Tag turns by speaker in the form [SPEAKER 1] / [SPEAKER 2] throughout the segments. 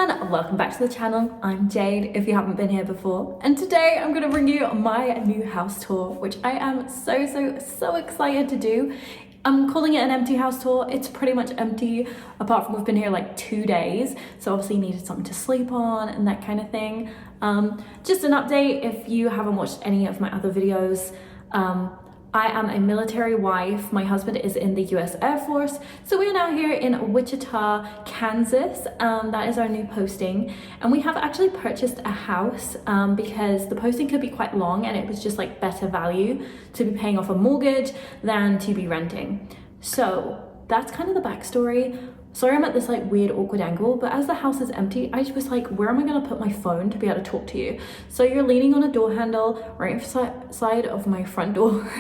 [SPEAKER 1] everyone, welcome back to the channel. I'm Jade, if you haven't been here before, and today I'm going to bring you my new house tour, which I am so excited to do. I'm calling it an empty house tour. It's pretty much empty, apart from we've been here like 2 days, so obviously needed something to sleep on and that kind of thing. Just an update, if you haven't watched any of my other videos, I am a military wife. My husband is in the US Air Force. So we're now here in Wichita, Kansas. That is our new posting. And we have actually purchased a house because the posting could be quite long and it was just like better value to be paying off a mortgage than to be renting. So that's kind of the backstory. Sorry I'm at this like weird awkward angle, but as the house is empty, I was like, where am I gonna put my phone to be able to talk to you? So you're leaning on a door handle right side of my front door.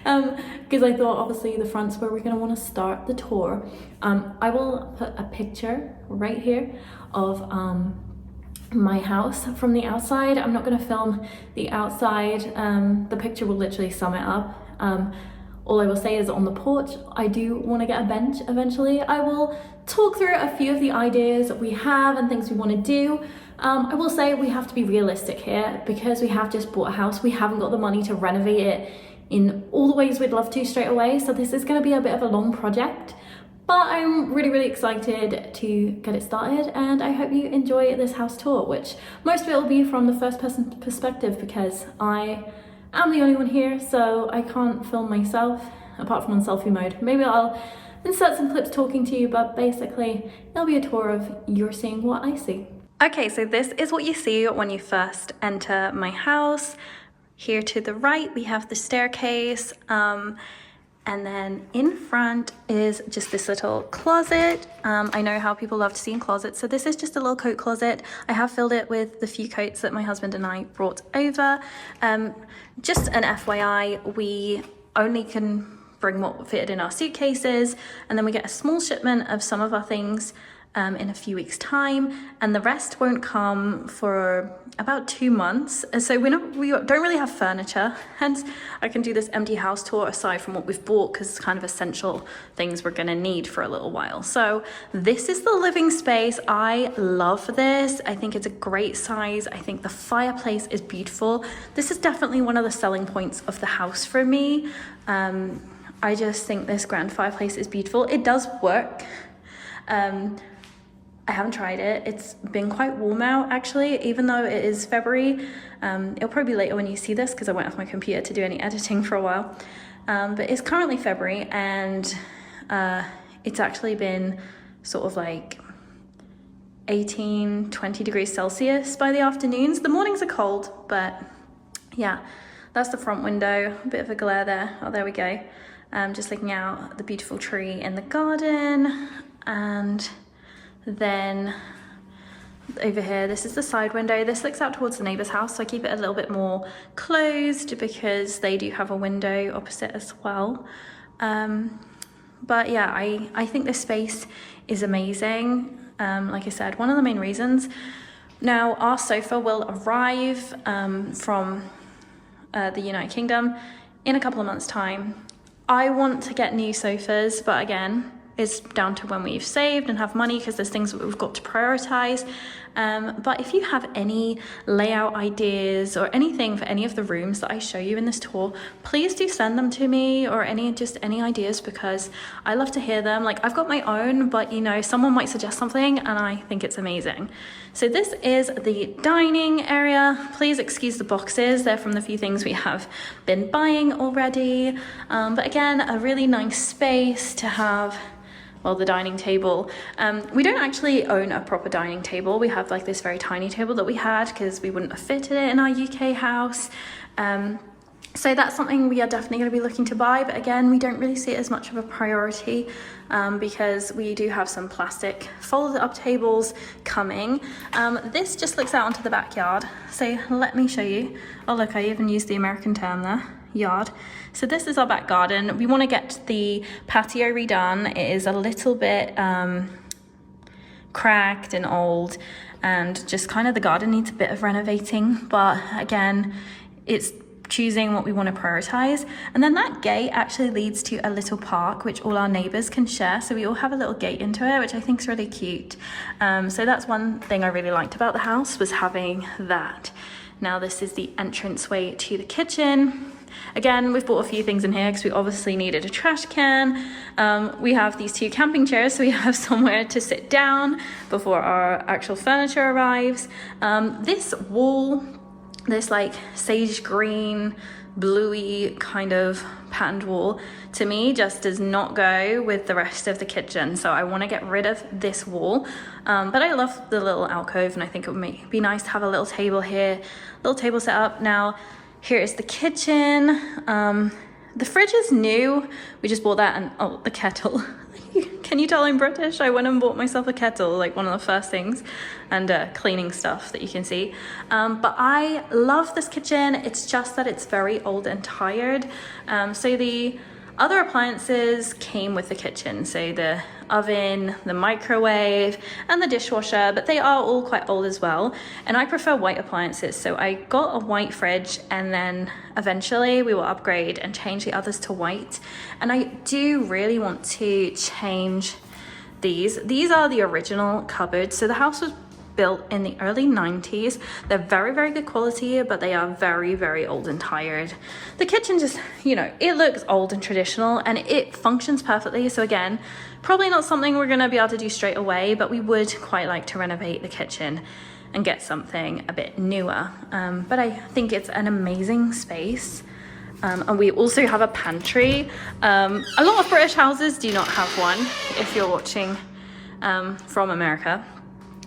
[SPEAKER 1] Because I thought obviously the front's where we're going to want to start the tour. I will put a picture right here of my house from the outside. I'm not going to film the outside. The picture will literally sum it up. All I will say is on the porch, I do want to get a bench eventually. I will talk through a few of the ideas we have and things we want to do. I will say we have to be realistic here because we have just bought a house. We haven't got the money to renovate it in all the ways we'd love to straight away, so this is going to be a bit of a long project, but I'm really excited to get it started, and I hope you enjoy this house tour, which most of it will be from the first person perspective because I am the only one here, so I can't film myself apart from on selfie mode. Maybe I'll insert some clips talking to you, but basically it'll be a tour of you're seeing what I see. Okay, so this is what you see when you first enter my house. Here to the right, we have the staircase, and then in front is just this little closet. I know how people love to see in closets, so this is just a little coat closet. I have filled it with the few coats that my husband and I brought over. Just an FYI, we only can bring what fitted in our suitcases, and then we get a small shipment of some of our things in a few weeks' time, and the rest won't come for about 2 months. So we don't really have furniture, hence I can do this empty house tour aside from what we've bought because it's kind of essential things we're gonna need for a little while. So this is the living space. I love this. I think it's a great size. I think the fireplace is beautiful. This is definitely one of the selling points of the house for me. I just think this grand fireplace is beautiful. It does work. I haven't tried it. It's been quite warm out actually, even though it is February. It'll probably be later when you see this because I went off my computer to do any editing for a while. But it's currently February and it's actually been sort of like 18, 20 degrees Celsius by the afternoons. The mornings are cold, but yeah, that's the front window. A bit of a glare there. Oh, there we go. Just looking out at the beautiful tree in the garden, and then over here, this is the side window. This looks out towards the neighbor's house, so I keep it a little bit more closed because they do have a window opposite as well. But yeah, I think this space is amazing. Like I said, one of the main reasons. Now, our sofa will arrive from the United Kingdom in a couple of months' time. I want to get new sofas, but again, it's down to when we've saved and have money because there's things that we've got to prioritize. But if you have any layout ideas or anything for any of the rooms that I show you in this tour, please do send them to me, or any ideas, because I love to hear them. Like, I've got my own, but you know, someone might suggest something and I think it's amazing. So this is the dining area. Please excuse the boxes. They're from the few things we have been buying already. But again, a really nice space to have. Well, the dining table. We don't actually own a proper dining table. We have like this very tiny table that we had because we wouldn't have fitted it in our UK house. So that's something we are definitely going to be looking to buy, but again, we don't really see it as much of a priority because we do have some plastic folded up tables coming. This just looks out onto the backyard, so let me show you. Oh look, I even used the American term there, yard. So this is our back garden. We want to get the patio redone. It is a little bit cracked and old, and just kind of the garden needs a bit of renovating, but again, it's choosing what we want to prioritize. And then that gate actually leads to a little park which all our neighbors can share, so we all have a little gate into it, which I think is really cute. So that's one thing I really liked about the house, was having that. Now this is the entranceway to the kitchen. Again, we've bought a few things in here because we obviously needed a trash can. We have these 2 camping chairs, so we have somewhere to sit down before our actual furniture arrives. This wall, this like sage green, bluey kind of patterned wall, to me just does not go with the rest of the kitchen. So I want to get rid of this wall. But I love the little alcove, and I think it would be nice to have a little table here, little table set up. Now, here is the kitchen. The fridge is new. We just bought that, and oh, the kettle. Can you tell I'm British? I went and bought myself a kettle, like one of the first things, and cleaning stuff that you can see. But I love this kitchen. It's just that it's very old and tired. So the other appliances came with the kitchen, so the oven, the microwave, and the dishwasher, but they are all quite old as well. And I prefer white appliances, so I got a white fridge, and then eventually we will upgrade and change the others to white. And I do really want to change these. These are the original cupboards. So the house was built in the early 90s. They're very, very good quality, but they are very, very old and tired. The kitchen just, you know, it looks old and traditional, and it functions perfectly. So again, probably not something we're gonna be able to do straight away, but we would quite like to renovate the kitchen and get something a bit newer. But I think it's an amazing space. And we also have a pantry. A lot of British houses do not have one, if you're watching from America.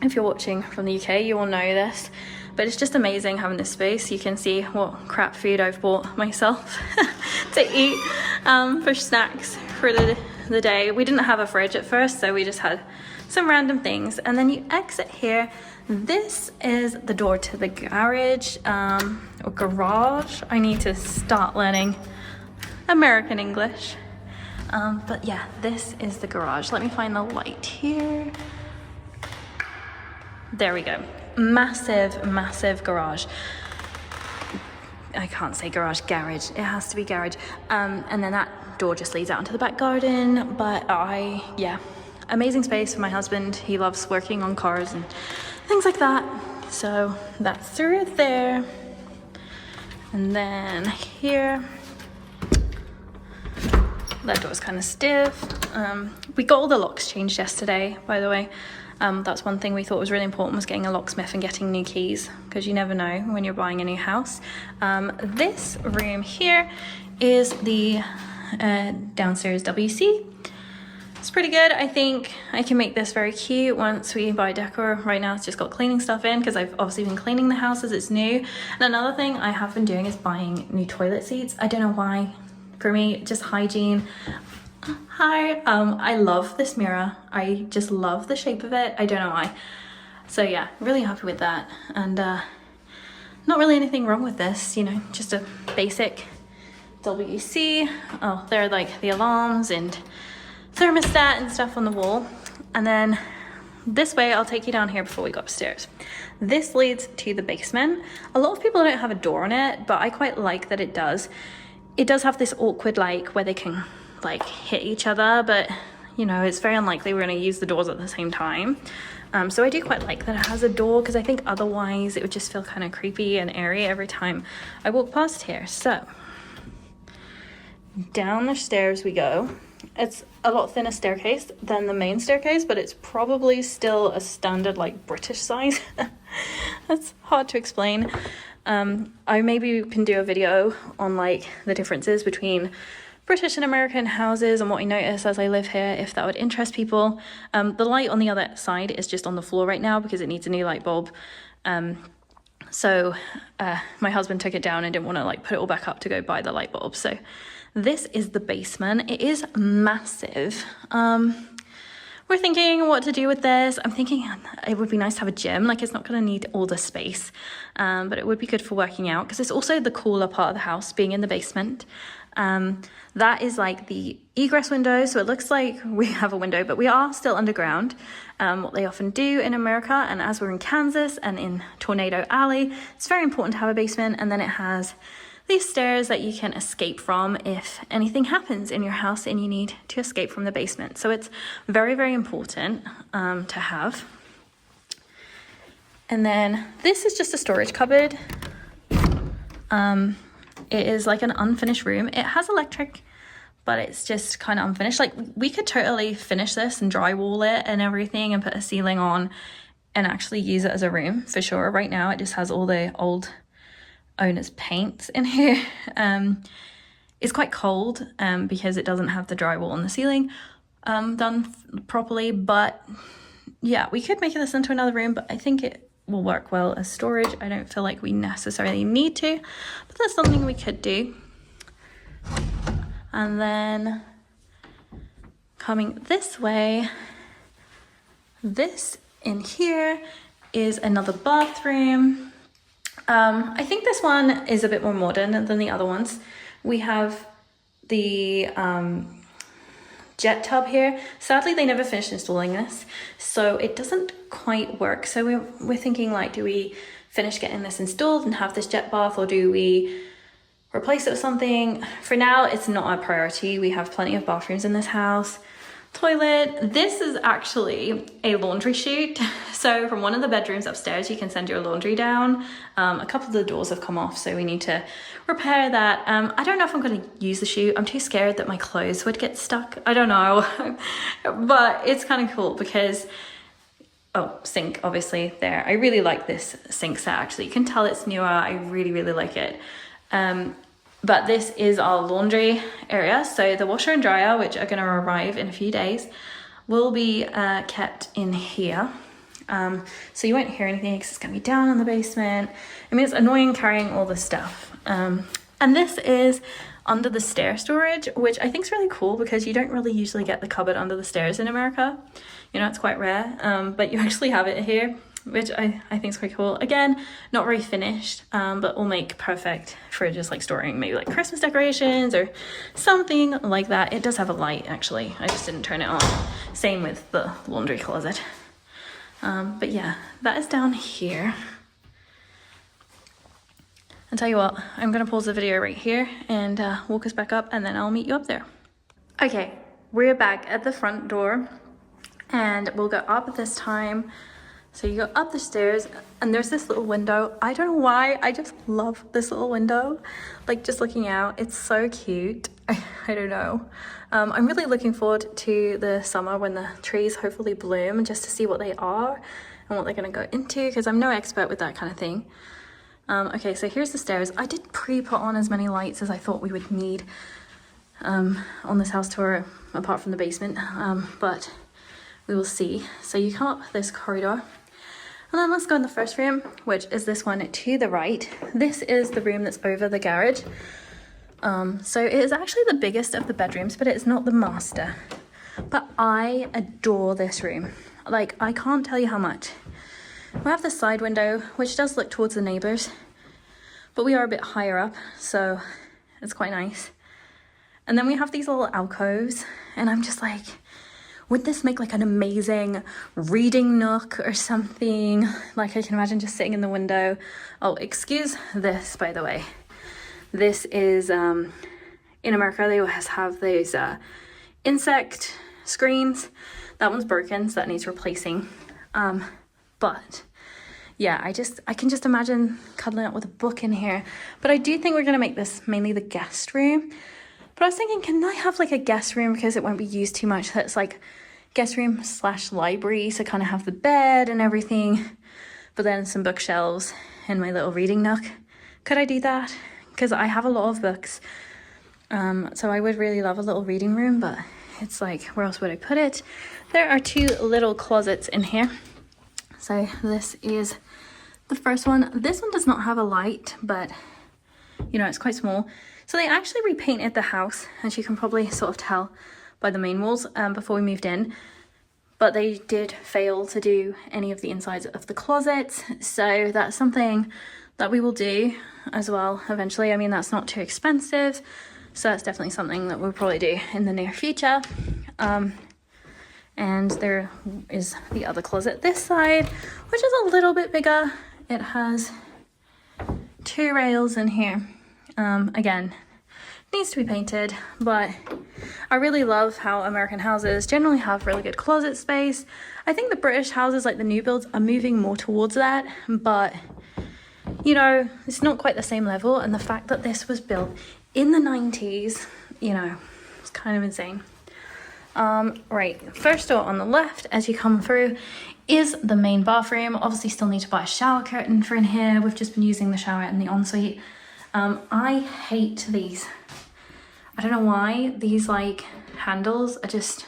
[SPEAKER 1] If you're watching from the UK, you will know this, but it's just amazing having this space. You can see what crap food I've bought myself to eat for snacks for the day. We didn't have a fridge at first, so we just had some random things. And then you exit here. This is the door to the garage, or garage. I need to start learning American English. But yeah, this is the garage. Let me find the light here. There we go. Massive, massive garage. I can't say garage, garage. It has to be garage. And then that door just leads out into the back garden. But yeah, amazing space for my husband. He loves working on cars and things like that. So that's through there. And then here, that door's kind of stiff. We got all the locks changed yesterday, by the way. That's one thing we thought was really important, was getting a locksmith and getting new keys, because you never know when you're buying a new house. This room here is the downstairs WC. It's pretty good. I think I can make this very cute once we buy decor. Right now it's just got cleaning stuff in, because I've obviously been cleaning the house as it's new. And another thing I have been doing is buying new toilet seats. I don't know why. For me, just hygiene. Hi, I love this mirror. I just love the shape of it. I don't know why. So yeah, really happy with that. And not really anything wrong with this, you know, just a basic WC. Oh, there are like the alarms and thermostat and stuff on the wall. And then this way, I'll take you down here before we go upstairs. This leads to the basement. A lot of people don't have a door on it, but I quite like that it does. It does have this awkward like where they can like hit each other, but you know, it's very unlikely we're going to use the doors at the same time. So I do quite like that it has a door, because I think otherwise it would just feel kind of creepy and airy every time I walk past here. So down the stairs we go. It's a lot thinner staircase than the main staircase, but it's probably still a standard like British size. That's hard to explain. I maybe can do a video on like the differences between British and American houses and what I notice as I live here, if that would interest people. The light on the other side is just on the floor right now because it needs a new light bulb. So my husband took it down and didn't want to like put it all back up to go buy the light bulb. So this is the basement. It is massive. We're thinking what to do with this. I'm thinking it would be nice to have a gym. Like, it's not going to need all the space, but it would be good for working out, because it's also the cooler part of the house being in the basement. That is like the egress window, so it looks like we have a window, but we are still underground, what they often do in America. And as we're in Kansas and in Tornado Alley, it's very important to have a basement. And then it has these stairs that you can escape from if anything happens in your house and you need to escape from the basement. So it's very, very important to have. And then this is just a storage cupboard. It is like an unfinished room. It has electric, but it's just kind of unfinished. Like, we could totally finish this and drywall it and everything and put a ceiling on and actually use it as a room for sure. Right now it just has all the old owner's paints in here. It's quite cold because it doesn't have the drywall on the ceiling done properly, but yeah, we could make this into another room, but I think it will work well as storage. I don't feel like we necessarily need to, but that's something we could do. And then coming this way, this in here is another bathroom. I think this one is a bit more modern than the other ones. We have the jet tub here. Sadly, they never finished installing this, so it doesn't quite work. So we're thinking, like, do we finish getting this installed and have this jet bath, or do we replace it with something? For now, it's not a priority. We have plenty of bathrooms in this house. Toilet. This is actually a laundry chute. So from one of the bedrooms upstairs, you can send your laundry down. A couple of the doors have come off, so we need to repair that. I don't know if I'm going to use the chute. I'm too scared that my clothes would get stuck. I don't know. But it's kind of cool because, oh, sink obviously there. I really like this sink set actually. You can tell it's newer. I really, really like it. But this is our laundry area. So the washer and dryer, which are going to arrive in a few days, will be kept in here. So you won't hear anything because it's going to be down in the basement. I mean, it's annoying carrying all this stuff. And this is under the stair storage, which I think is really cool because you don't really usually get the cupboard under the stairs in America. You know, it's quite rare, but you actually have it here, which I think is quite cool. Again, not very finished, but will make perfect for just like storing maybe like Christmas decorations or something like that. It does have a light actually. I just didn't turn it on. Same with the laundry closet. But yeah, that is down here. I'll tell you what, I'm gonna pause the video right here and walk us back up, and then I'll meet you up there. Okay, we're back at the front door and we'll go up this time. So you go up the stairs and there's this little window. I don't know why, I just love this little window. Like, just looking out, it's so cute. I don't know. I'm really looking forward to the summer when the trees hopefully bloom, just to see what they are and what they're gonna go into, because I'm no expert with that kind of thing. Okay, so here's the stairs. I did put on as many lights as I thought we would need on this house tour, apart from the basement, but we will see. So you come up this corridor. And then let's go in the first room, which is this one to the right. This is the room that's over the garage. So it is actually the biggest of the bedrooms, but it's not the master. But I adore this room. Like, I can't tell you how much. We have this side window, which does look towards the neighbors, but we are a bit higher up, so it's quite nice. And then we have these little alcoves, and I'm just like, would this make like an amazing reading nook or something? Like, I can imagine just sitting in the window. Oh, excuse this, by the way. This is, in America, they always have those insect screens. That one's broken, so that needs replacing. But yeah, I can just imagine cuddling up with a book in here. But I do think we're gonna make this mainly the guest room. But I was thinking, can I have like a guest room, because it won't be used too much, that's like guest room / library, so kind of have the bed and everything, but then some bookshelves and my little reading nook. Could I do that? Because I have a lot of books, so I would really love a little reading room, but it's like, where else would I put it? There are two little closets in here. So this is the first one. This one does not have a light, but you know, it's quite small. So they actually repainted the house, as you can probably sort of tell by the main walls, before we moved in. But they did fail to do any of the insides of the closets. So that's something that we will do as well eventually. I mean, that's not too expensive. So that's definitely something that we'll probably do in the near future. And there is the other closet this side, which is a little bit bigger. It has 2 rails in here. Again, needs to be painted, but I really love how American houses generally have really good closet space. I think the British houses, like the new builds, are moving more towards that, but you know, it's not quite the same level. And the fact that this was built in the 90s, you know, it's kind of insane. Right, first door on the left as you come through is the main bathroom. Obviously still need to buy a shower curtain for in here. We've just been using the shower in the ensuite. I hate these. I don't know why. These like handles are just,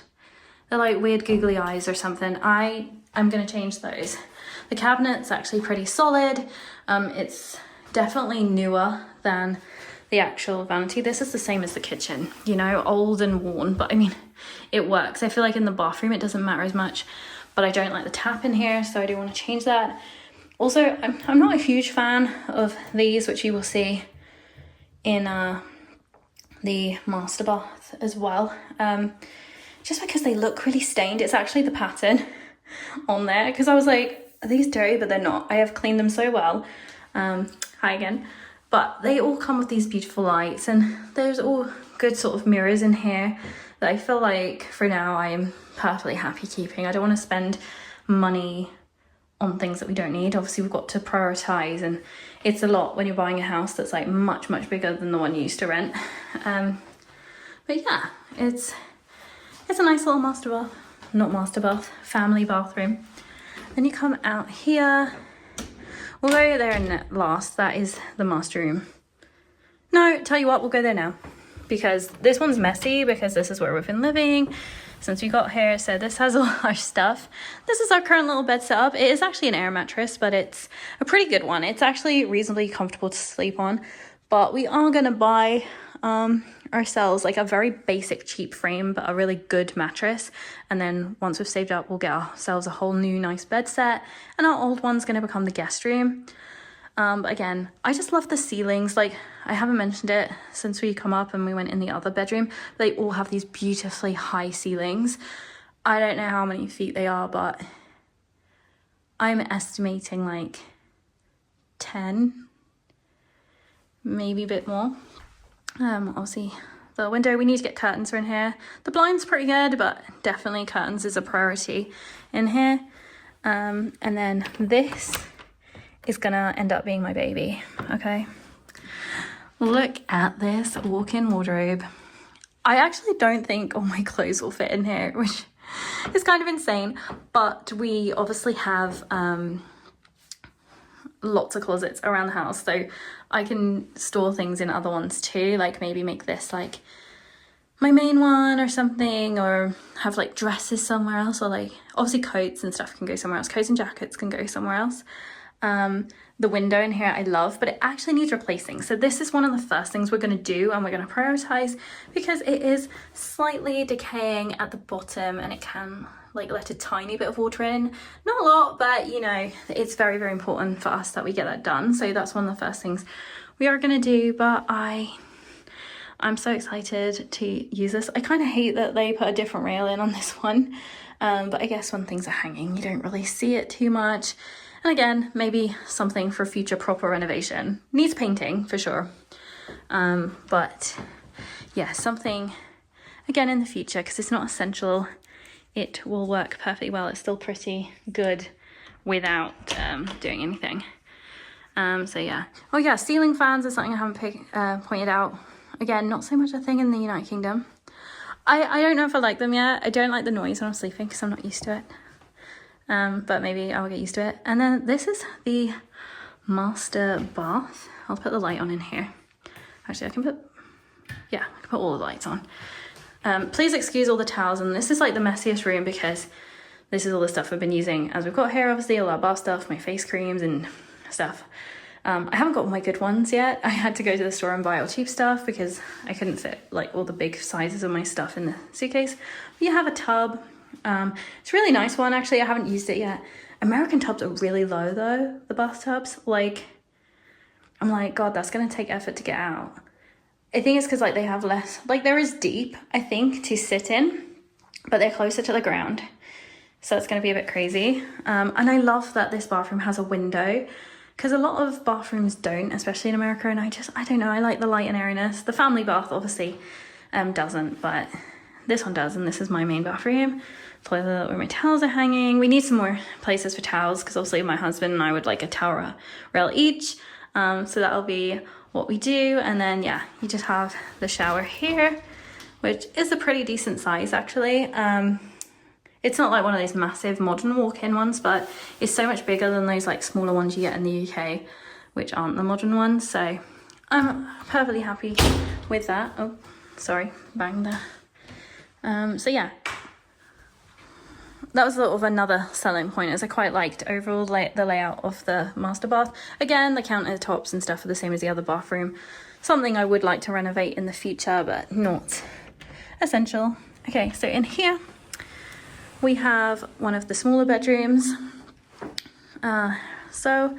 [SPEAKER 1] they're like weird googly eyes or something. I'm gonna change those. The cabinet's actually pretty solid. It's definitely newer than the actual vanity. This is the same as the kitchen, you know, old and worn, but I mean, it works. I feel like in the bathroom, it doesn't matter as much, but I don't like the tap in here, so I do want to change that. Also, I'm not a huge fan of these, which you will see in the master bath as well. Just because they look really stained. It's actually the pattern on there, because I was like, are these dirty? But they're not. I have cleaned them so well. Hi again. But they all come with these beautiful lights, and there's all good sort of mirrors in here that I feel like for now I am perfectly happy keeping. I don't want to spend money on things that we don't need. Obviously we've got to prioritize, and it's a lot when you're buying a house that's like much bigger than the one you used to rent. But yeah, it's a nice little family bathroom. Then you come out here. We'll go there in last. That is the master room. No, tell you what, we'll go there now, because this one's messy, because this is where we've been living since we got here. So this has all our stuff. This is our current little bed setup. It is actually an air mattress, but it's a pretty good one. It's actually reasonably comfortable to sleep on, but we are gonna buy ourselves like a very basic cheap frame, but a really good mattress. And then once we've saved up, we'll get ourselves a whole new nice bed set, and our old one's gonna become the guest room. But again, I just love the ceilings. Like, I haven't mentioned it since we come up and we went in the other bedroom. They all have these beautifully high ceilings. I don't know how many feet they are, but I'm estimating like 10, maybe a bit more. Obviously the window, we need to get curtains for in here. The blind's pretty good, but definitely curtains is a priority in here. And then this is gonna end up being my baby. Okay, look at this walk-in wardrobe. I actually don't think all my clothes will fit in here, which is kind of insane, but we obviously have lots of closets around the house, so I can store things in other ones too, like maybe make this like my main one or something, or have like dresses somewhere else, or like obviously coats and stuff can go somewhere else. Coats and jackets can go somewhere else. The window in here I love, but it actually needs replacing. So this is one of the first things we're going to do, and we're going to prioritize, because it is slightly decaying at the bottom and it can like let a tiny bit of water in. Not a lot, but you know, it's very important for us that we get that done. So that's one of the first things we are going to do, but I'm so excited to use this. I kind of hate that they put a different rail in on this one, but I guess when things are hanging, you don't really see it too much. And again, maybe something for future proper renovation. Needs painting for sure. But yeah, something again in the future, because it's not essential. It will work perfectly well. It's still pretty good without doing anything. So yeah. Oh yeah, ceiling fans is something I haven't pointed out. Again, not so much a thing in the United Kingdom. I don't know if I like them yet. I don't like the noise when I'm sleeping because I'm not used to it. But maybe I'll get used to it. And then this is the master bath. I'll put the light on in here. Actually, I can put all the lights on. Please excuse all the towels, and this is like the messiest room because this is all the stuff I've been using as we've got here. Obviously all our bath stuff, my face creams and stuff. I haven't got all my good ones yet. I had to go to the store and buy all cheap stuff because I couldn't fit like all the big sizes of my stuff in the suitcase. You have a tub. It's a really nice one. Actually, I haven't used it yet. American tubs are really low though, the bathtubs. Like, I'm like, God, that's gonna take effort to get out. I think it's because like they have less, like there is deep, I think, to sit in, but they're closer to the ground. So it's gonna be a bit crazy. And I love that this bathroom has a window because a lot of bathrooms don't, especially in America, and I don't know, I like the light and airiness. The family bath obviously doesn't, but this one does, and this is my main bathroom. Toilet where my towels are hanging. We need some more places for towels because obviously my husband and I would like a towel rail each. So that'll be what we do. And then yeah, you just have the shower here, which is a pretty decent size actually. It's not like one of those massive modern walk-in ones, but it's so much bigger than those like smaller ones you get in the UK, which aren't the modern ones. So I'm perfectly happy with that. Oh, sorry, bang there. So yeah, that was sort of another selling point, as I quite liked overall the layout of the master bath. Again, the countertops and stuff are the same as the other bathroom. Something I would like to renovate in the future, but not essential. Okay, so in here we have one of the smaller bedrooms. So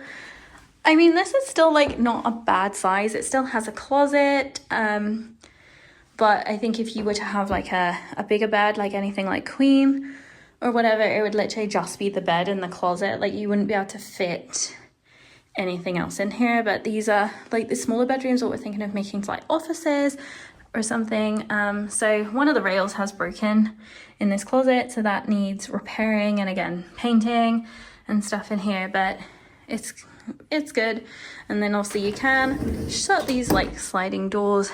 [SPEAKER 1] I mean, this is still like not a bad size. It still has a closet, but I think if you were to have like a bigger bed, like anything like queen or whatever, it would literally just be the bed and the closet. Like you wouldn't be able to fit anything else in here. But these are like the smaller bedrooms, what we're thinking of making to like offices or something. So one of the rails has broken in this closet, so that needs repairing and again painting and stuff in here, but it's good. And then also you can shut these like sliding doors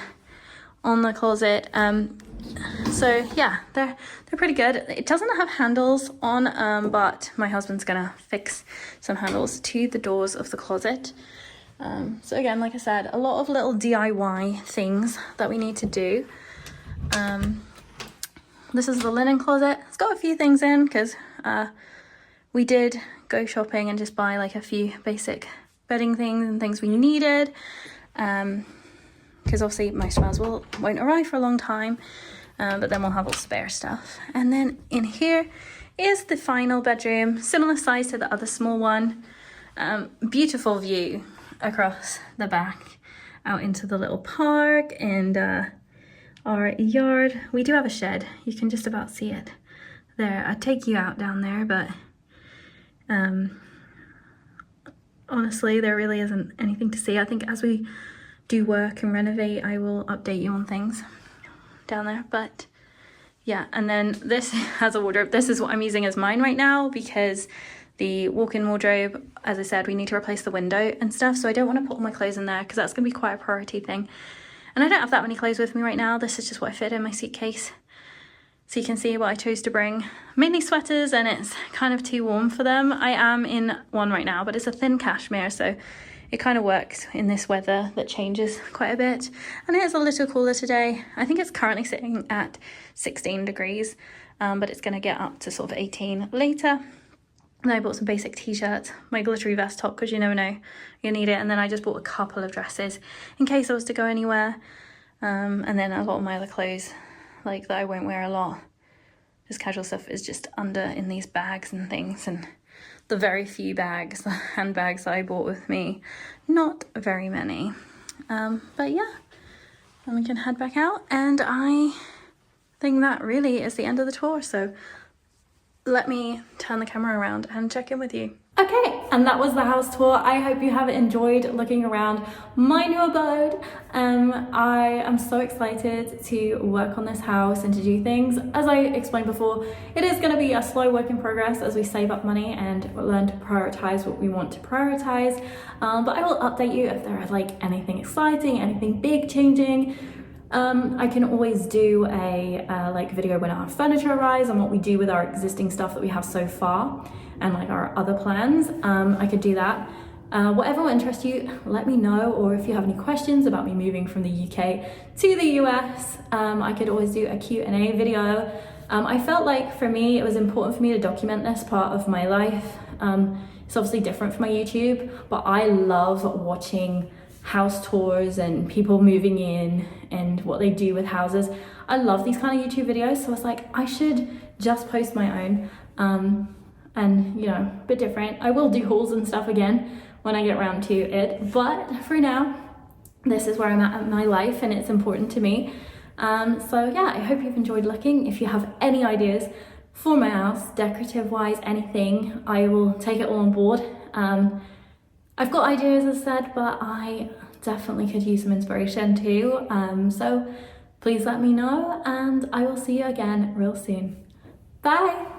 [SPEAKER 1] on the closet. So yeah, they're pretty good. It doesn't have handles on, but my husband's gonna fix some handles to the doors of the closet. So again, like I said, a lot of little DIY things that we need to do. This is the linen closet. It's got a few things in because we did go shopping and just buy like a few basic bedding things and things we needed. Because obviously most of ours won't arrive for a long time, but then we'll have all spare stuff. And then in here is the final bedroom, similar size to the other small one. Beautiful view across the back out into the little park and our yard. We do have a shed, you can just about see it there. I'd take you out down there, but honestly there really isn't anything to see. I think as we do work and renovate, I will update you on things down there. But yeah, and then this has a wardrobe. This is what I'm using as mine right now because the walk-in wardrobe, as I said, we need to replace the window and stuff, so I don't want to put all my clothes in there because that's going to be quite a priority thing. And I don't have that many clothes with me right now. This is just what I fit in my suitcase. So you can see what I chose to bring. Mainly sweaters, and it's kind of too warm for them. I am in one right now, but it's a thin cashmere, so it kind of works in this weather that changes quite a bit. And it is a little cooler today. I think it's currently sitting at 16 degrees, but it's going to get up to sort of 18 later. And I bought some basic t-shirts, my glittery vest top, because you never know, you need it. And then I just bought a couple of dresses in case I was to go anywhere. And then a lot of my other clothes, like that I won't wear a lot, just casual stuff, is just under in these bags and things. And the very few bags, the handbags that I bought with me, not very many. But yeah, then we can head back out, and I think that really is the end of the tour. So let me turn the camera around and check in with you. Okay, and that was the house tour. I hope you have enjoyed looking around my new abode. I am so excited to work on this house and to do things. As I explained before, it is going to be a slow work in progress as we save up money and learn to prioritize what we want to prioritize. But I will update you if there is like anything exciting, anything big changing. I can always do a like video when our furniture arrives and what we do with our existing stuff that we have so far and like our other plans. I could do that. Whatever will interest you, let me know, or if you have any questions about me moving from the UK to the US, I could always do a Q&A video. I felt like for me it was important for me to document this part of my life. It's obviously different from my YouTube, but I love watching house tours and people moving in and what they do with houses. I love these kind of YouTube videos, so I was like, I should just post my own, and you know, a bit different. I will do hauls and stuff again when I get around to it, but for now, this is where I'm at in my life and it's important to me. So yeah, I hope you've enjoyed looking. If you have any ideas for my house, decorative wise, anything, I will take it all on board. I've got ideas as said, but I definitely could use some inspiration too. So please let me know, and I will see you again real soon. Bye!